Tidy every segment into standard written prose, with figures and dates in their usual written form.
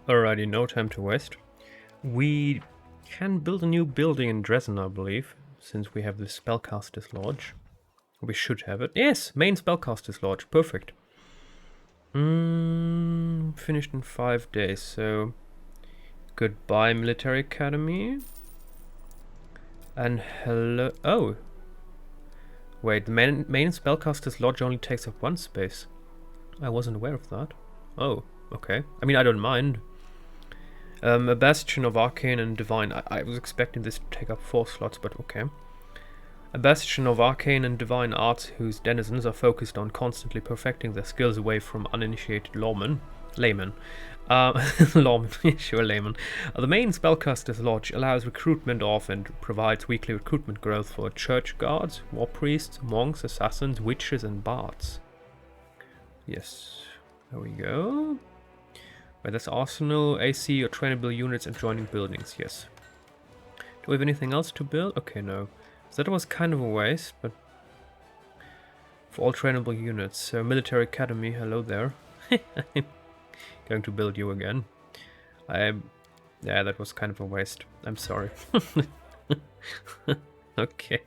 Alrighty, no time to waste. We can build a new building in Dresden, I believe, since we have the Spellcaster's Lodge. We should have it. Yes, main Spellcaster's Lodge. Perfect. Finished in 5 days, so goodbye Military Academy. And hello... Oh! Wait, the main Spellcaster's Lodge only takes up 1 space. I wasn't aware of that. Oh, okay. I mean, I don't mind. A Bastion of Arcane and Divine. I was expecting this to take up 4 slots, but okay. A Bastion of Arcane and Divine Arts whose denizens are focused on constantly perfecting their skills away from uninitiated laymen. Lawmen, sure, laymen. The main Spellcaster's Lodge allows recruitment of and provides weekly recruitment growth for church guards, war priests, monks, assassins, witches, and bards. Yes, there we go. Wait, that's Arsenal, AC, or trainable units and joining buildings, yes. Do we have anything else to build? Okay, no. So that was kind of a waste, but... For all trainable units. So, Military Academy, hello there. I'm going to build you again. Yeah, that was kind of a waste. I'm sorry. Okay.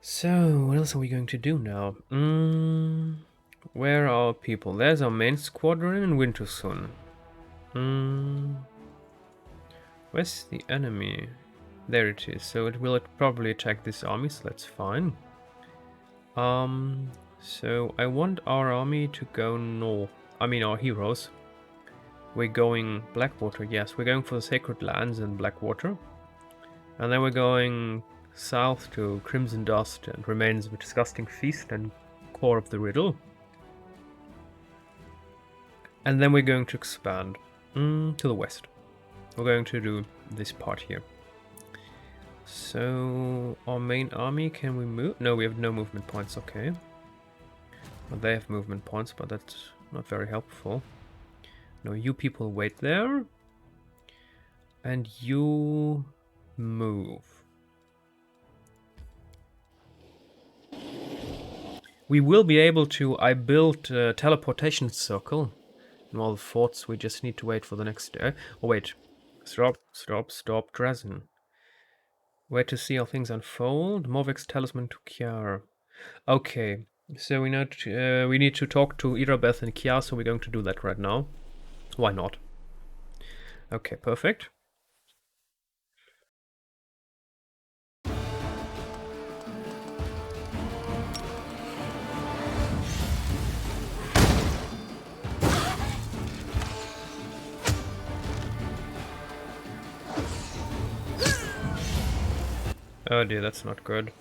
So, what else are we going to do now? Where are our people? There's our main squadron in Wintersun. Where's the enemy? There it is. So it will probably attack this army, so that's fine. So I want our army to go north. I mean our heroes. We're going Blackwater, yes. We're going for the Sacred Lands in Blackwater. And then we're going south to Crimson Dust and Remains of a Disgusting Feast and Core of the Riddle. And then we're going to expand to the west. We're going to do this part here. So, our main army, can we move? No, we have no movement points, okay. Well, they have movement points, but that's not very helpful. No, you people wait there. And you move. We will be able to... I built a teleportation circle in all the forts. We just need to wait for the next day. Oh, wait. Stop, Dresden. Wait to see how things unfold. Morvik's talisman to Kiar. Okay, so we need to talk to Irabeth and Kiar, so we're going to do that right now. Why not? Okay, perfect. Oh dear, that's not good.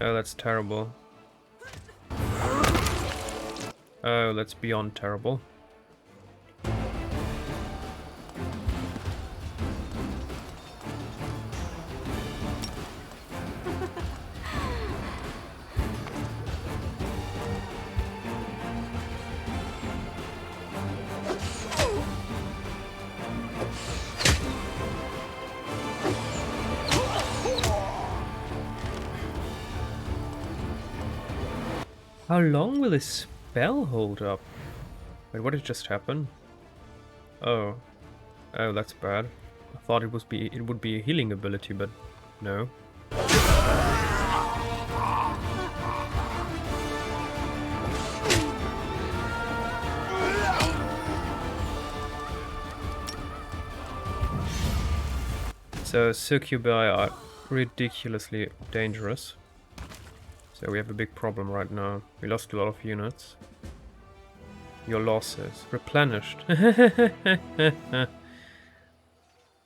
Oh, that's terrible. Oh, that's beyond terrible. How long will this spell hold up? Wait, what did just happen? Oh. Oh, that's bad. I thought it would be a healing ability, but no. So succubi are ridiculously dangerous. So we have a big problem right now. We lost a lot of units. Your losses. Replenished.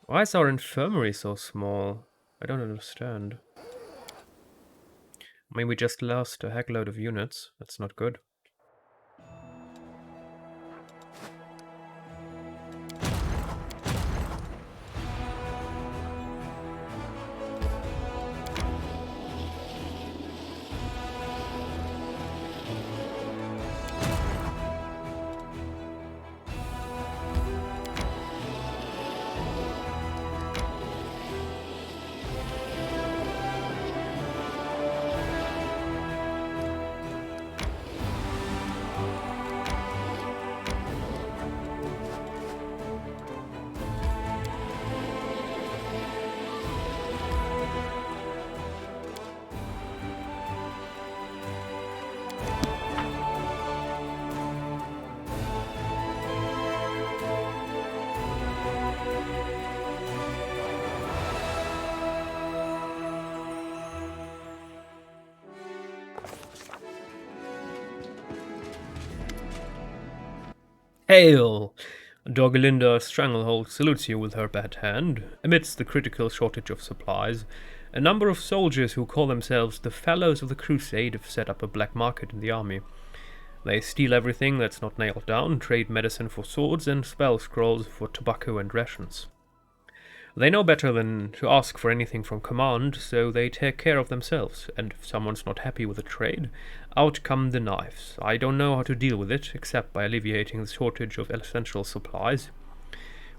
Why is our infirmary so small? I don't understand. I mean, we just lost a heck load of units. That's not good. Hail! Dorgelinda Stranglehold salutes you with her bad hand. Amidst the critical shortage of supplies, a number of soldiers who call themselves the Fellows of the Crusade have set up a black market in the army. They steal everything that's not nailed down, trade medicine for swords, and spell scrolls for tobacco and rations. They know better than to ask for anything from command, so they take care of themselves, and if someone's not happy with a trade, out come the knives. I don't know how to deal with it, except by alleviating the shortage of essential supplies.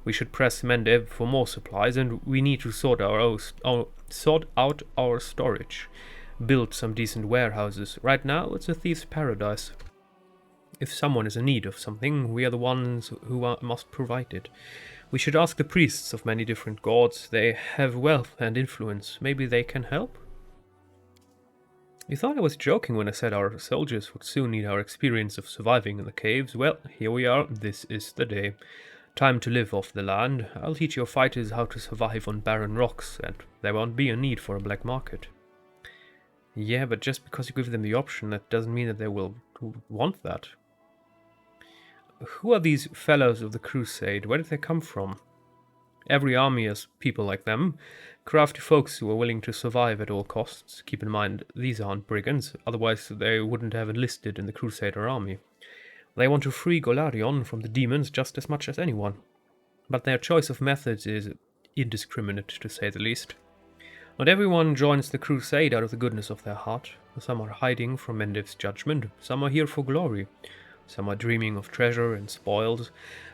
We should press Mendev for more supplies, and we need to sort out our storage. Build some decent warehouses. Right now, it's a thief's paradise. If someone is in need of something, we are the ones who must provide it. We should ask the priests of many different gods. They have wealth and influence. Maybe they can help? You thought I was joking when I said our soldiers would soon need our experience of surviving in the caves. Well, here we are. This is the day. Time to live off the land. I'll teach your fighters how to survive on barren rocks, and there won't be a need for a black market. Yeah, but just because you give them the option, that doesn't mean that they will want that. Who are these fellows of the Crusade? Where did they come from? Every army has people like them, crafty folks who are willing to survive at all costs. Keep in mind, these aren't brigands, otherwise they wouldn't have enlisted in the Crusader army. They want to free Golarion from the demons just as much as anyone. But their choice of methods is indiscriminate, to say the least. Not everyone joins the Crusade out of the goodness of their heart. Some are hiding from Mendev's judgment, some are here for glory. Some are dreaming of treasure and spoils.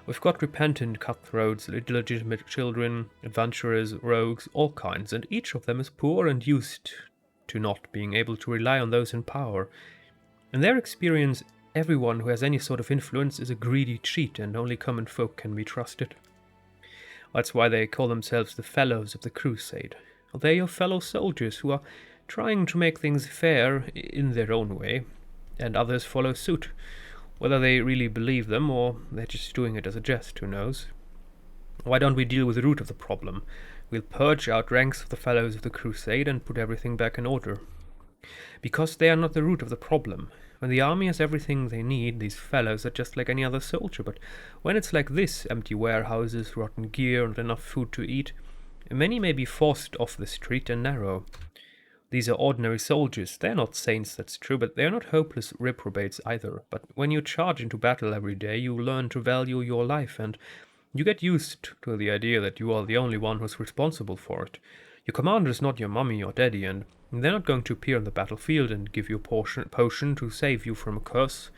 We've got repentant cutthroats, illegitimate children, adventurers, rogues, all kinds, and each of them is poor and used to not being able to rely on those in power. In their experience, everyone who has any sort of influence is a greedy cheat, and only common folk can be trusted. That's why they call themselves the Fellows of the Crusade. They're your fellow soldiers who are trying to make things fair in their own way, and others follow suit. Whether they really believe them, or they're just doing it as a jest, who knows? Why don't we deal with the root of the problem? We'll purge out ranks of the Fellows of the Crusade and put everything back in order. Because they are not the root of the problem. When the army has everything they need, these fellows are just like any other soldier, but when it's like this, empty warehouses, rotten gear, and enough food to eat, many may be forced off the street and narrow. These are ordinary soldiers. They're not saints, that's true, but they're not hopeless reprobates either. But when you charge into battle every day, you learn to value your life, and you get used to the idea that you are the only one who's responsible for it. Your commander is not your mummy or daddy, and they're not going to appear on the battlefield and give you a potion to save you from a curse,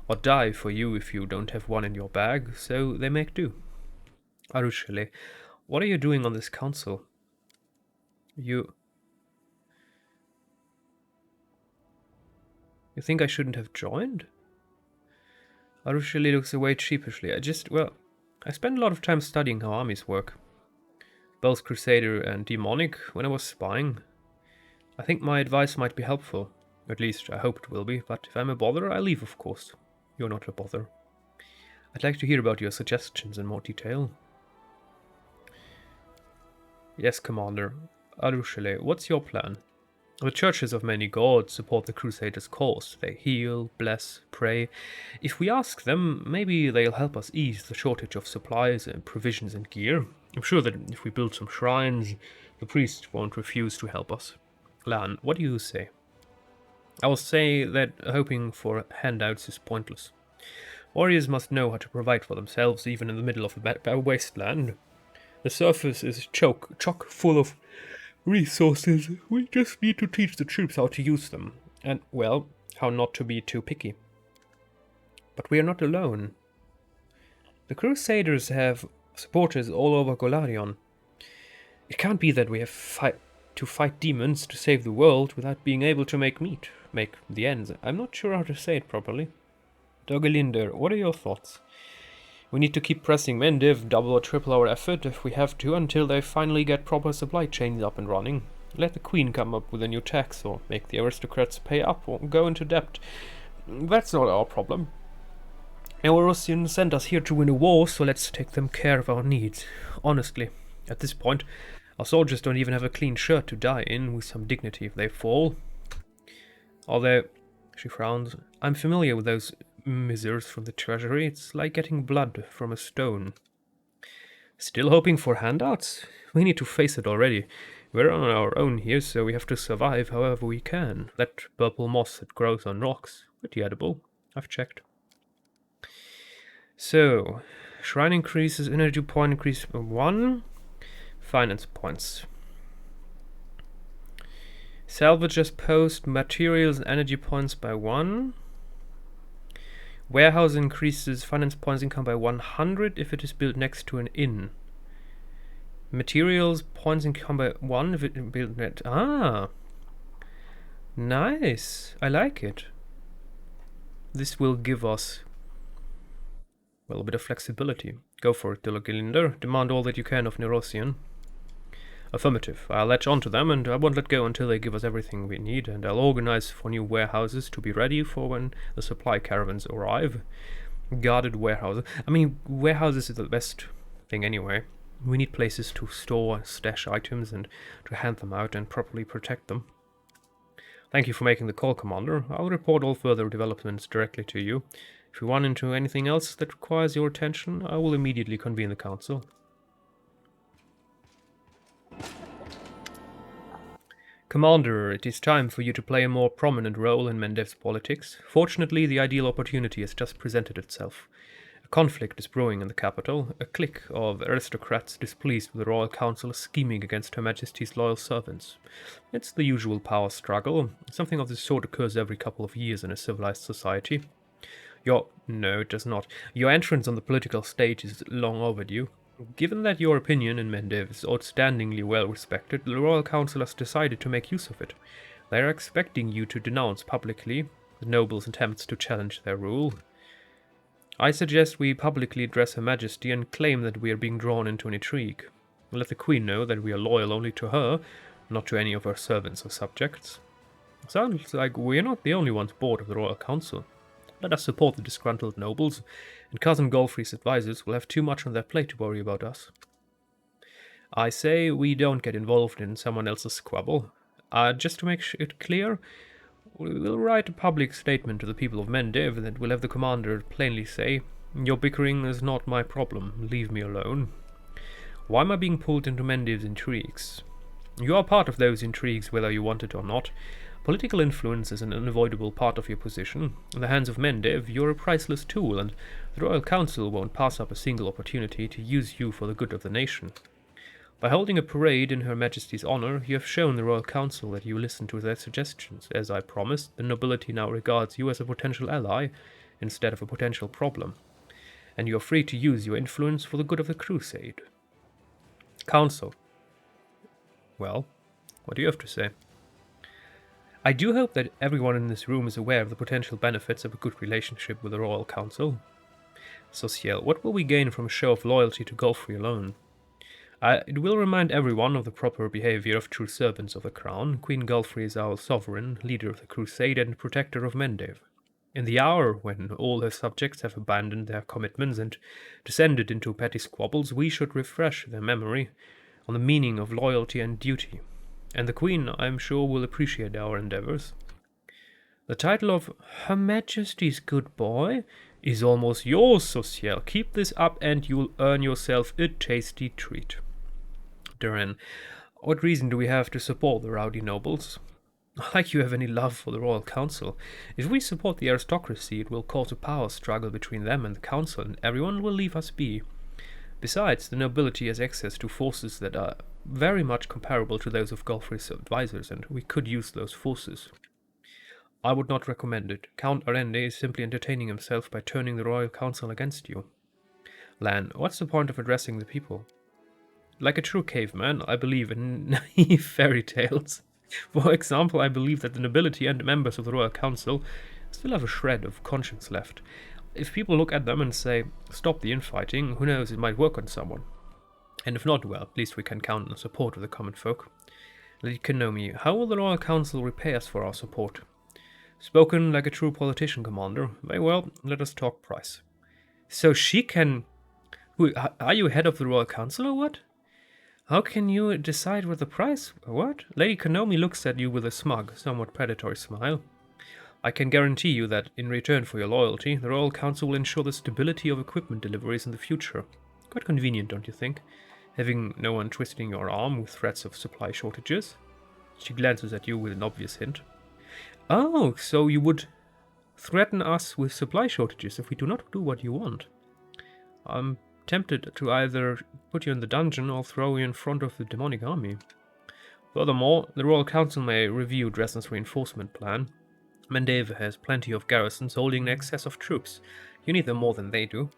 or die for you if you don't have one in your bag, so they make do. Arushale, what are you doing on this council? You think I shouldn't have joined? Arushale looks away sheepishly. I spend a lot of time studying how armies work. Both Crusader and Demonic, when I was spying. I think my advice might be helpful. At least, I hope it will be, but if I'm a bother, I leave, of course. You're not a bother. I'd like to hear about your suggestions in more detail. Yes, Commander. Arushale, what's your plan? The churches of many gods support the Crusaders' cause. They heal, bless, pray. If we ask them, maybe they'll help us ease the shortage of supplies and provisions and gear. I'm sure that if we build some shrines, the priests won't refuse to help us. Lan, what do you say? I will say that hoping for handouts is pointless. Warriors must know how to provide for themselves even in the middle of a wasteland. The surface is chock full of resources. We just need to teach the troops how to use them. And, well, how not to be too picky. But we are not alone. The Crusaders have supporters all over Golarion. It can't be that we have to fight demons to save the world without being able to make the ends. I'm not sure how to say it properly. Dogelinder, what are your thoughts? We need to keep pressing Mendev, double or triple our effort if we have to, until they finally get proper supply chains up and running. Let the Queen come up with a new tax, or make the aristocrats pay up, or go into debt. That's not our problem. Eorosian sent us here to win a war, so let's take them care of our needs. Honestly, at this point, our soldiers don't even have a clean shirt to die in with some dignity if they fall. Although, she frowns, I'm familiar with those misers from the treasury. It's like getting blood from a stone. Still hoping for handouts? We need to face it already. We're on our own here, so we have to survive however we can. That purple moss that grows on rocks, pretty edible. I've checked. So, shrine increases, energy point increase by 1. Finance points. Salvages post materials and energy points by 1. Warehouse increases finance points income by 100 if it is built next to an inn. Materials points income by 1 if it is built net. Ah! Nice! I like it. This will give us, well, a bit of flexibility. Go for it, Dilogilinder. Demand all that you can of Nerosian. Affirmative. I'll latch onto them, and I won't let go until they give us everything we need, and I'll organize for new warehouses to be ready for when the supply caravans arrive. Guarded warehouses. I mean, warehouses is the best thing anyway. We need places to store, stash items, and to hand them out and properly protect them. Thank you for making the call, Commander. I'll report all further developments directly to you. If you run into anything else that requires your attention, I will immediately convene the council. Commander, it is time for you to play a more prominent role in Mendev's politics. Fortunately, the ideal opportunity has just presented itself. A conflict is brewing in the capital. A clique of aristocrats displeased with the Royal Council is scheming against Her Majesty's loyal servants. It's the usual power struggle. Something of this sort occurs every couple of years in a civilized society. No, it does not. Your entrance on the political stage is long overdue. Given that your opinion in Mendev is outstandingly well respected, the Royal Council has decided to make use of it. They are expecting you to denounce publicly the nobles' attempts to challenge their rule. I suggest we publicly address Her Majesty and claim that we are being drawn into an intrigue. Let the Queen know that we are loyal only to her, not to any of her servants or subjects. Sounds like we're not the only ones bored of the Royal Council. Let us support the disgruntled nobles, and Cousin Golfrey's advisors will have too much on their plate to worry about us. I say we don't get involved in someone else's squabble. Just to make it clear, we will write a public statement to the people of Mendev that will have the commander plainly say, "Your bickering is not my problem, leave me alone." Why am I being pulled into Mendev's intrigues? You are part of those intrigues whether you want it or not. Political influence is an unavoidable part of your position. In the hands of Mendev, you're a priceless tool, and the Royal Council won't pass up a single opportunity to use you for the good of the nation. By holding a parade in Her Majesty's honor, you have shown the Royal Council that you listen to their suggestions. As I promised, the nobility now regards you as a potential ally instead of a potential problem, and you are free to use your influence for the good of the crusade. Council. Well, what do you have to say? I do hope that everyone in this room is aware of the potential benefits of a good relationship with the Royal Council. Social, what will we gain from a show of loyalty to Golfrey alone? It will remind everyone of the proper behavior of true servants of the crown. Queen Golfrey is our sovereign, leader of the crusade and protector of Mendev. In the hour when all her subjects have abandoned their commitments and descended into petty squabbles, we should refresh their memory on the meaning of loyalty and duty. And the Queen, I am sure, will appreciate our endeavors. The title of Her Majesty's good boy is almost yours, Social. Keep this up and you'll earn yourself a tasty treat. Duran, what reason do we have to support the rowdy nobles? Like you have any love for the Royal Council. If we support the aristocracy, it will cause a power struggle between them and the Council, and everyone will leave us be. Besides, the nobility has access to forces that are very much comparable to those of Golfrey's advisors, and we could use those forces. I would not recommend it. Count Arende is simply entertaining himself by turning the Royal Council against you. Lan, what's the point of addressing the people? Like a true caveman, I believe in naive fairy tales. For example, I believe that the nobility and members of the Royal Council still have a shred of conscience left. If people look at them and say, "Stop the infighting," who knows, it might work on someone. And if not, well, at least we can count on the support of the common folk. Lady Kenomi, how will the Royal Council repay us for our support? Spoken like a true politician, Commander. Very well, let us talk price. So she can... Are you head of the Royal Council or what? How can you decide what the price... What? Lady Kenomi looks at you with a smug, somewhat predatory smile. I can guarantee you that, in return for your loyalty, the Royal Council will ensure the stability of equipment deliveries in the future. Quite convenient, don't you think? Having no one twisting your arm with threats of supply shortages. She glances at you with an obvious hint. Oh, so you would threaten us with supply shortages if we do not do what you want. I'm tempted to either put you in the dungeon or throw you in front of the demonic army. Furthermore, the Royal Council may review Dresden's reinforcement plan. Mendave has plenty of garrisons holding an excess of troops. You need them more than they do.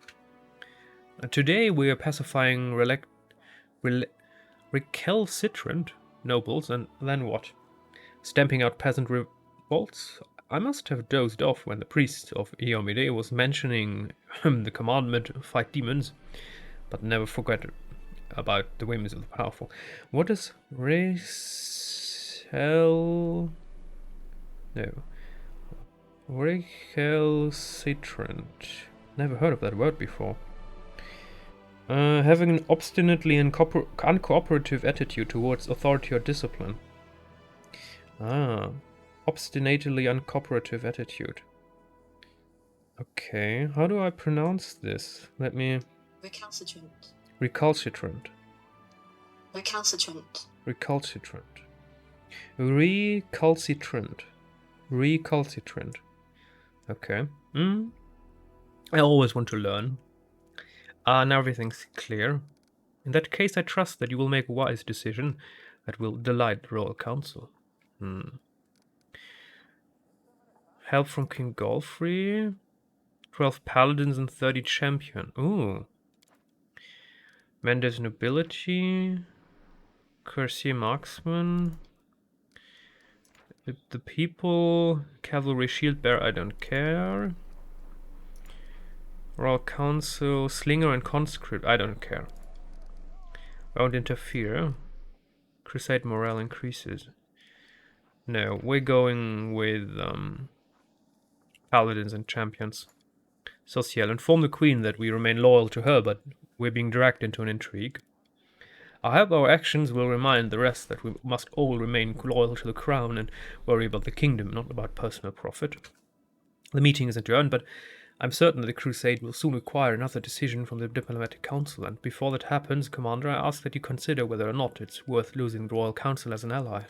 Today we are pacifying recalcitrant nobles, and then what? Stamping out peasant revolts? I must have dozed off when the priest of Iomide was mentioning the commandment fight demons, but never forget about the whims of the powerful. What is recalcitrant? Never heard of that word before. Having an obstinately uncooperative attitude towards authority or discipline. Obstinately uncooperative attitude. Okay, how do I pronounce this? Let me... Recalcitrant. Recalcitrant. Recalcitrant. Recalcitrant. Recalcitrant. Recalcitrant. Okay. I always want to learn. Now everything's clear. In that case, I trust that you will make a wise decision that will delight the Royal Council. Help from King Golfrey. 12 paladins and 30 champion. Ooh. Mendes nobility. Cuirassier marksman. The people. Cavalry shield bearer, I don't care. Royal Council. Slinger and conscript, I don't care. Won't interfere. Crusade morale increases. No, we're going with paladins and champions. Social. Inform the queen that we remain loyal to her, but we're being dragged into an intrigue. I hope our actions will remind the rest that we must all remain loyal to the crown and worry about the kingdom, not about personal profit. The meeting is adjourned, but I'm certain that the crusade will soon require another decision from the diplomatic council, and before that happens, Commander, I ask that you consider whether or not it's worth losing the Royal Council as an ally.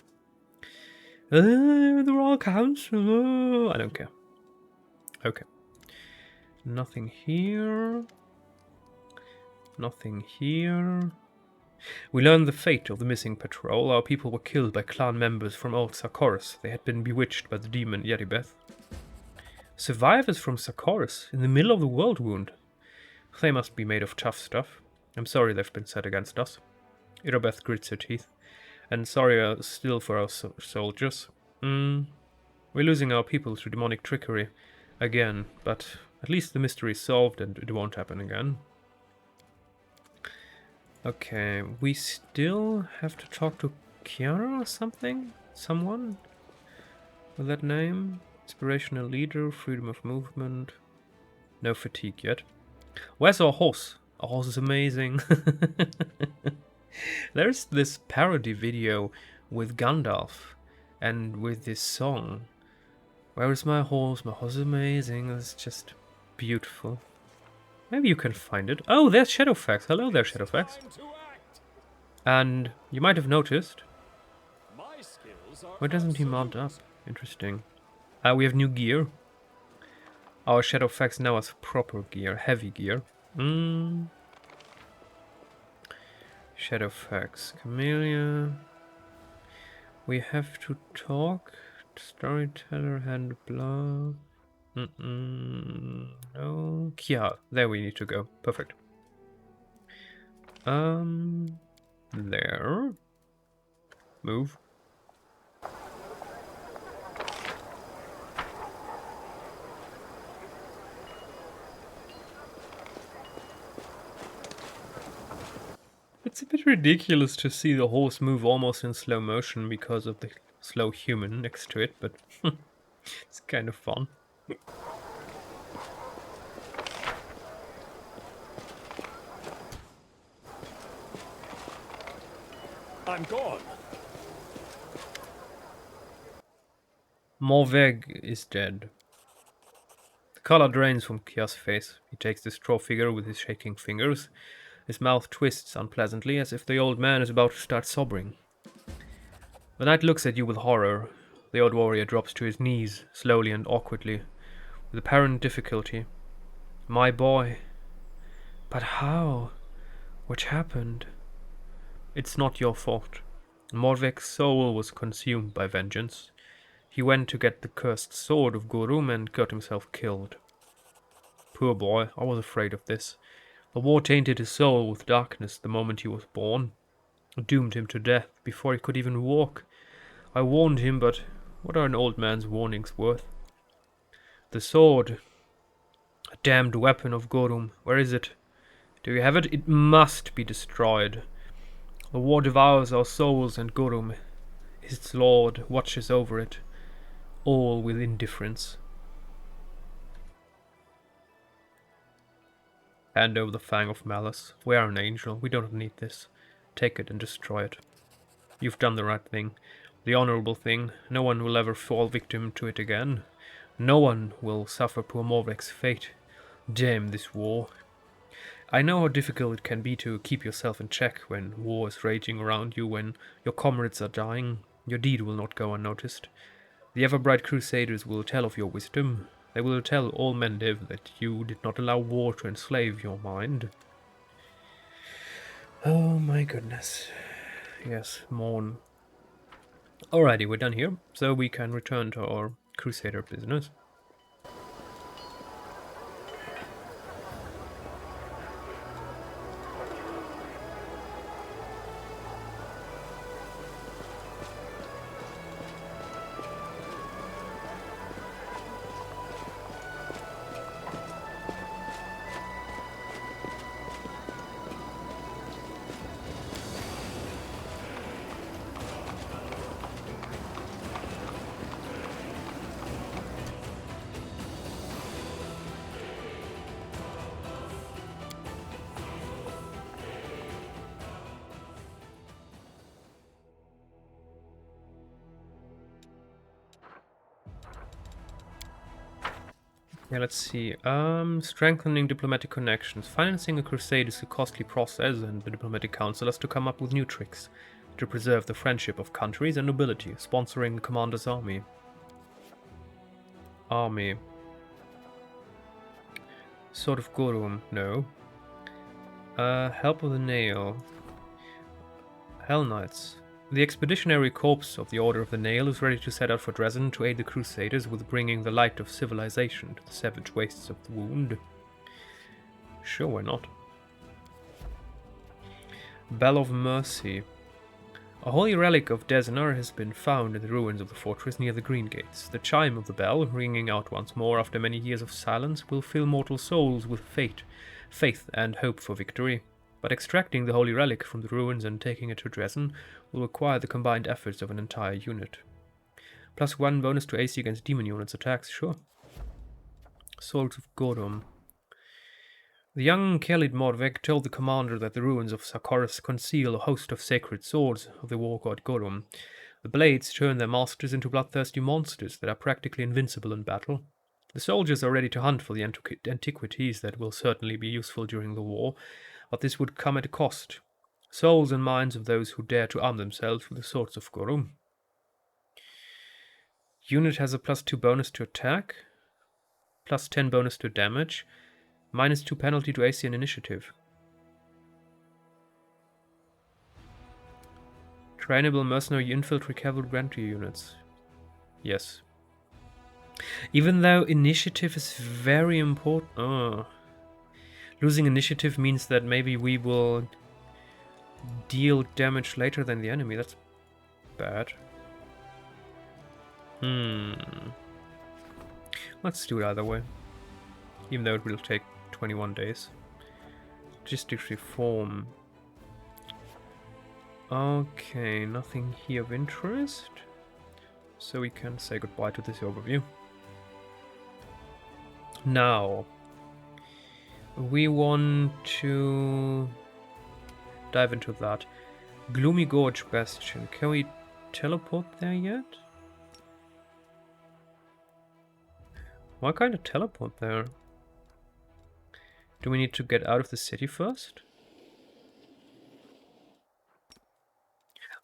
The Royal Council, I don't care. Okay. Nothing here. Nothing here. We learned the fate of the missing patrol. Our people were killed by clan members from old Sarkoris. They had been bewitched by the demon Yeribeth. Survivors from Sarkoris in the middle of the world wound. They must be made of tough stuff. I'm sorry they've been set against us. Yeribeth grits her teeth. And sorry still for our soldiers. We're losing our people through demonic trickery again, but at least the mystery is solved and it won't happen again. Okay, we still have to talk to Kiara or something? Someone with that name? Inspirational leader, freedom of movement. No fatigue yet. Where's our horse? Our horse is amazing. There's this parody video with Gandalf and with this song. Where is my horse? My horse is amazing. It's just beautiful. Maybe you can find it. Oh, there's Shadowfax. Hello there, Shadowfax. And you might have noticed. Why doesn't he mount up? Interesting. We have new gear. Our Shadowfax now has proper gear, heavy gear. Shadowfax, Camellia. We have to talk. Storyteller, hand blah. No. Kia, there we need to go. Perfect. There. Move. It's a bit ridiculous to see the horse move almost in slow motion because of the slow human next to it, but it's kind of fun. I'm gone. Morveg is dead. The color drains from Kia's face. He takes the straw figure with his shaking fingers. His mouth twists unpleasantly, as if the old man is about to start sobbing. The knight looks at you with horror. The old warrior drops to his knees, slowly and awkwardly, with apparent difficulty. My boy. But how? What happened? It's not your fault. Morveg's soul was consumed by vengeance. He went to get the cursed sword of Gurum and got himself killed. Poor boy, I was afraid of this. The war tainted his soul with darkness the moment he was born. It doomed him to death before he could even walk. I warned him, but what are an old man's warnings worth? The sword. A damned weapon of Gurum. Where is it? Do you have it? It must be destroyed. The war devours our souls, and Gurum, its lord, watches over it, all with indifference. Hand over the Fang of Malice. We are an angel. We don't need this. Take it and destroy it. You've done the right thing. The honorable thing. No one will ever fall victim to it again. No one will suffer poor Morveg's fate. Damn this war. I know how difficult it can be to keep yourself in check when war is raging around you, when your comrades are dying. Your deed will not go unnoticed. The ever-bright Crusaders will tell of your wisdom. They will tell all men live that you did not allow war to enslave your mind. Oh my goodness. Yes, mourn. Alrighty, we're done here, so we can return to our Crusader business. Yeah, let's see. Strengthening diplomatic connections. Financing a crusade is a costly process, and the diplomatic council has to come up with new tricks to preserve the friendship of countries and nobility, sponsoring the commander's army. Sword of Gurum, no. Help of the Nail. Hell Knights. The expeditionary corps of the Order of the Nail is ready to set out for Dresden to aid the Crusaders with bringing the light of civilization to the savage wastes of the Wound. Sure, why not? Bell of Mercy. A holy relic of Desnar has been found in the ruins of the fortress near the Green Gates. The chime of the bell, ringing out once more after many years of silence, will fill mortal souls with faith and hope for victory. But extracting the holy relic from the ruins and taking it to Dresden will require the combined efforts of an entire unit. +1 bonus to AC against demon units attacks, sure. Swords of Gurum. The young Khalid Morveg told the commander that the ruins of Sarkoris conceal a host of sacred swords of the war god Gurum. The blades turn their masters into bloodthirsty monsters that are practically invincible in battle. The soldiers are ready to hunt for the antiquities that will certainly be useful during the war, but this would come at a cost. Souls and minds of those who dare to arm themselves with the swords of Gurum. Unit has a +2 bonus to attack, +10 bonus to damage, -2 penalty to AC and initiative. Trainable mercenary infantry cavalry units. Yes. Even though initiative is very important. Losing initiative means that maybe we will deal damage later than the enemy. That's bad. Let's do it either way. Even though it will take 21 days. Logistics reform. Okay, nothing here of interest. So we can say goodbye to this overview. Now, we want to dive into that. Gloomy Gorge Bastion. Can we teleport there yet? Why can't I teleport there? Do we need to get out of the city first?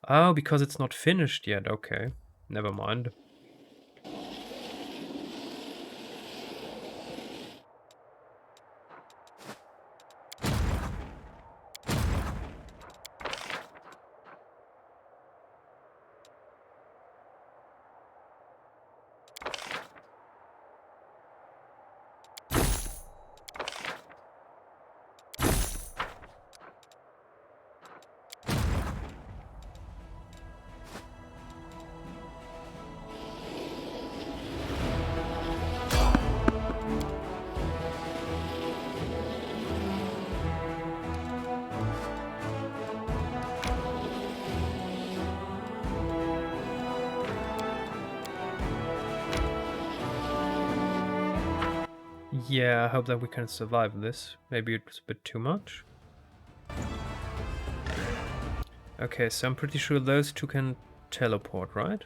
Oh, because it's not finished yet. Okay, never mind. Yeah, I hope that we can survive this. Maybe it was a bit too much. Okay, so I'm pretty sure those two can teleport, right?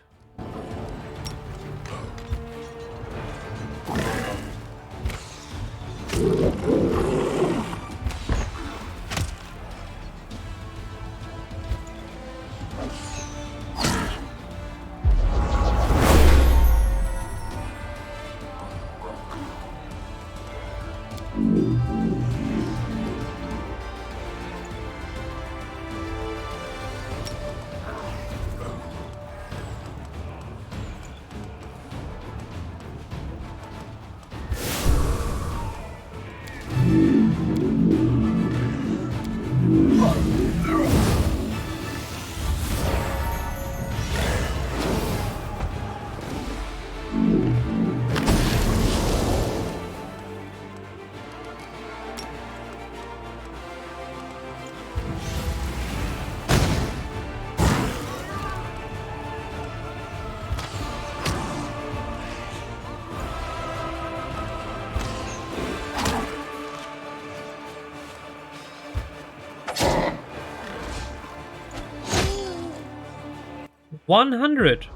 $100.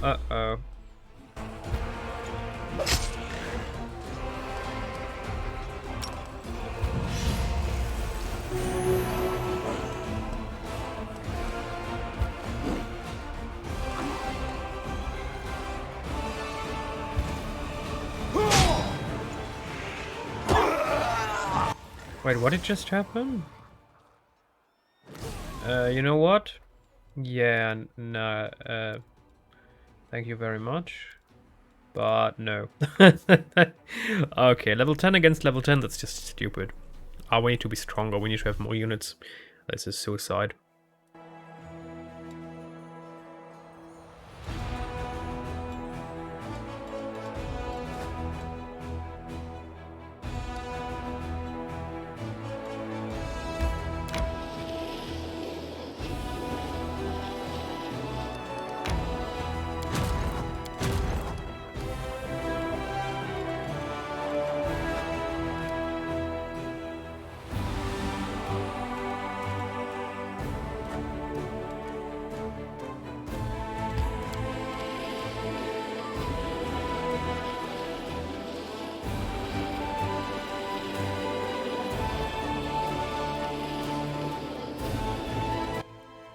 Uh-oh. Wait, what did just happen? You know what? Yeah, no, thank you very much. But no. Okay, level 10 against level 10, that's just stupid. We need to be stronger, we need to have more units. This is suicide.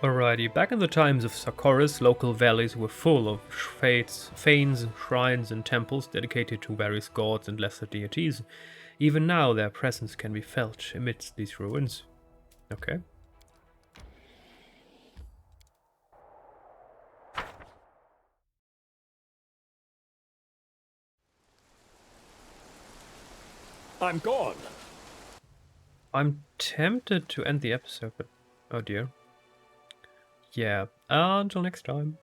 Alrighty, back in the times of Sarkoris, local valleys were full of fanes, shrines, and temples dedicated to various gods and lesser deities. Even now, their presence can be felt amidst these ruins. Okay. I'm gone. I'm tempted to end the episode, but oh dear. Yeah, until next time.